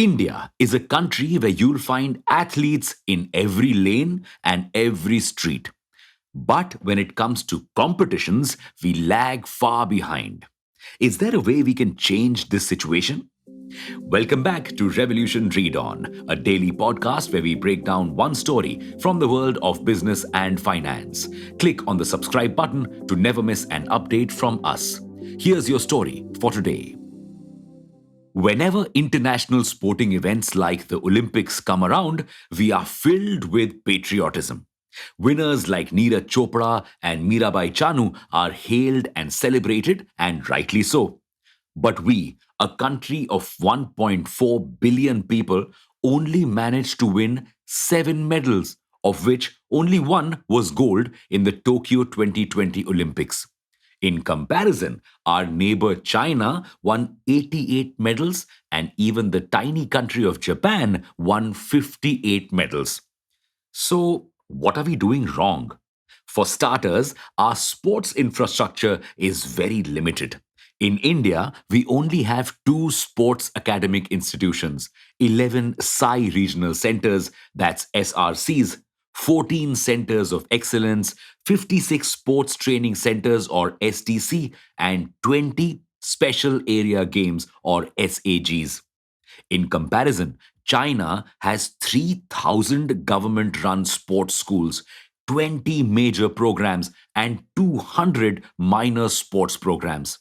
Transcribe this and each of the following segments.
India is a country where you'll find athletes in every lane and every street. But when it comes to competitions, we lag far behind. Is there a way we can change this situation? Welcome back to Revolution Read On, a daily podcast where we break down one story from the world of business and finance. Click on the subscribe button to never miss an update from us. Here's your story for today. Whenever international sporting events like the Olympics come around, we are filled with patriotism. Winners like Neeraj Chopra and Mirabai Chanu are hailed and celebrated, and rightly so. But we, a country of 1.4 billion people, only managed to win 7 medals, of which only one was gold in the Tokyo 2020 Olympics. In comparison, our neighbor China won 88 medals, and even the tiny country of Japan won 58 medals. So, what are we doing wrong? For starters, our sports infrastructure is very limited. In India, we only have two sports academic institutions, 11 SAI regional centers, that's SRCs, 14 centers of excellence, 56 sports training centers or STC, and 20 special area games or SAGs. In comparison, China has 3,000 government run sports schools, 20 major programs, and 200 minor sports programs.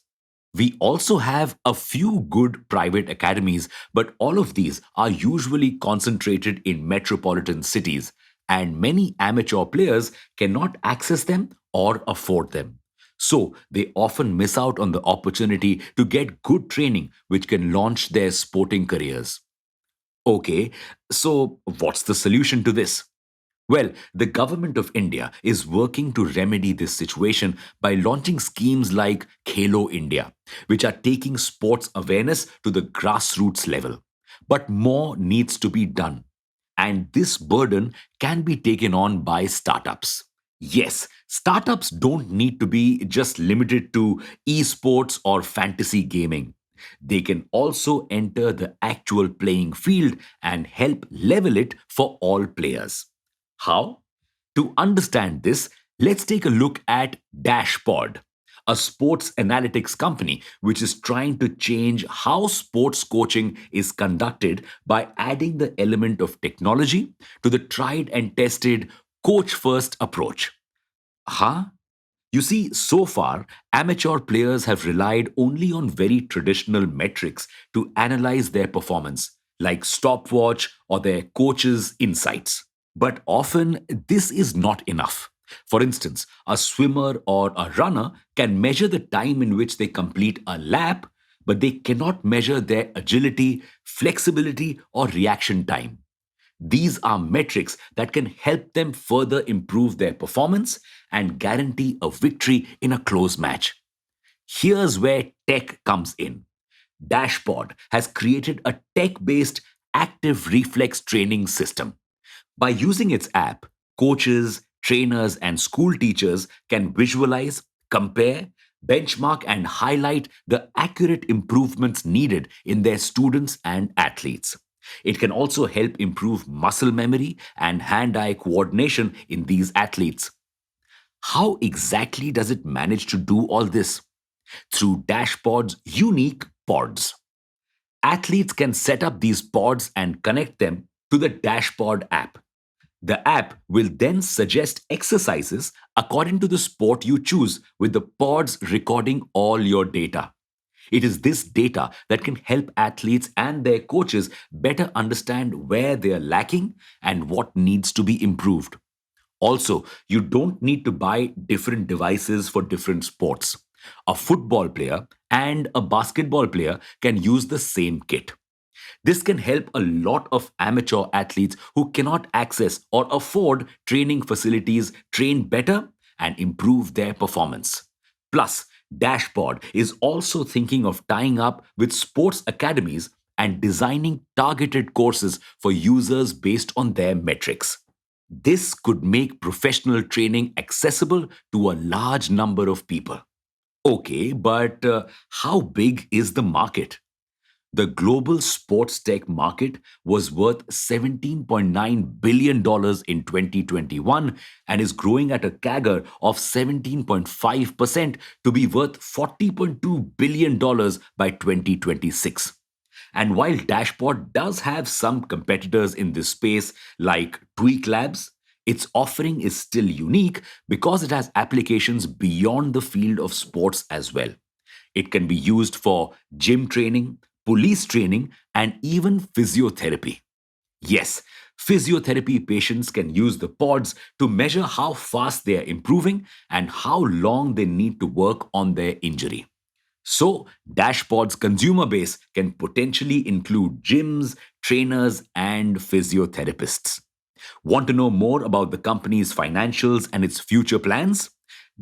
We also have a few good private academies, but all of these are usually concentrated in metropolitan cities, and many amateur players cannot access them or afford them. So they often miss out on the opportunity to get good training which can launch their sporting careers. Okay, so what's the solution to this? Well, the government of India is working to remedy this situation by launching schemes like Khelo India, which are taking sports awareness to the grassroots level. But more needs to be done. And this burden can be taken on by startups. Yes, startups don't need to be just limited to esports or fantasy gaming. They can also enter the actual playing field and help level it for all players. How? To understand this, let's take a look at Dashpod, a sports analytics company which is trying to change how sports coaching is conducted by adding the element of technology to the tried and tested coach first approach. Huh? You see, so far, amateur players have relied only on very traditional metrics to analyze their performance, like stopwatch or their coach's insights. But often, this is not enough. For instance, a swimmer or a runner can measure the time in which they complete a lap, but they cannot measure their agility, flexibility, or reaction time. These are metrics that can help them further improve their performance and guarantee a victory in a close match. Here's where tech comes in. Dashpod has created a tech based active reflex training system. By using its app, coaches, trainers, and school teachers can visualize, compare, benchmark, and highlight the accurate improvements needed in their students and athletes. It can also help improve muscle memory and hand eye coordination in these athletes. How exactly does it manage to do all this? Through Dashpod's unique pods. Athletes can set up these pods and connect them to the Dashpod app. The app will then suggest exercises according to the sport you choose, with the pods recording all your data. It is this data that can help athletes and their coaches better understand where they are lacking and what needs to be improved. Also, you don't need to buy different devices for different sports. A football player and a basketball player can use the same kit. This can help a lot of amateur athletes who cannot access or afford training facilities train better and improve their performance. Plus, Dashboard is also thinking of tying up with sports academies and designing targeted courses for users based on their metrics. This could make professional training accessible to a large number of people. Okay, but how big is the market? The global sports tech market was worth $17.9 billion in 2021 and is growing at a CAGR of 17.5% to be worth $40.2 billion by 2026. And while Dashpod does have some competitors in this space like Tweak Labs, its offering is still unique because it has applications beyond the field of sports as well. It can be used for gym training, police training, and even physiotherapy. Yes, physiotherapy patients can use the pods to measure how fast they are improving and how long they need to work on their injury. So, Dashpod's consumer base can potentially include gyms, trainers, and physiotherapists. Want to know more about the company's financials and its future plans?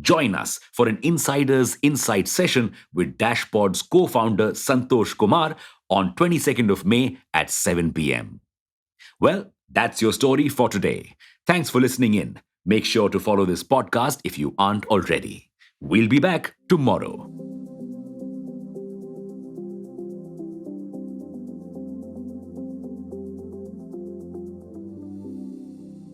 Join us for an Insider's Insight session with Dashpod's co founder Santosh Kumar on 22nd of May at 7 p.m. Well, that's your story for today. Thanks for listening in. Make sure to follow this podcast if you aren't already. We'll be back tomorrow.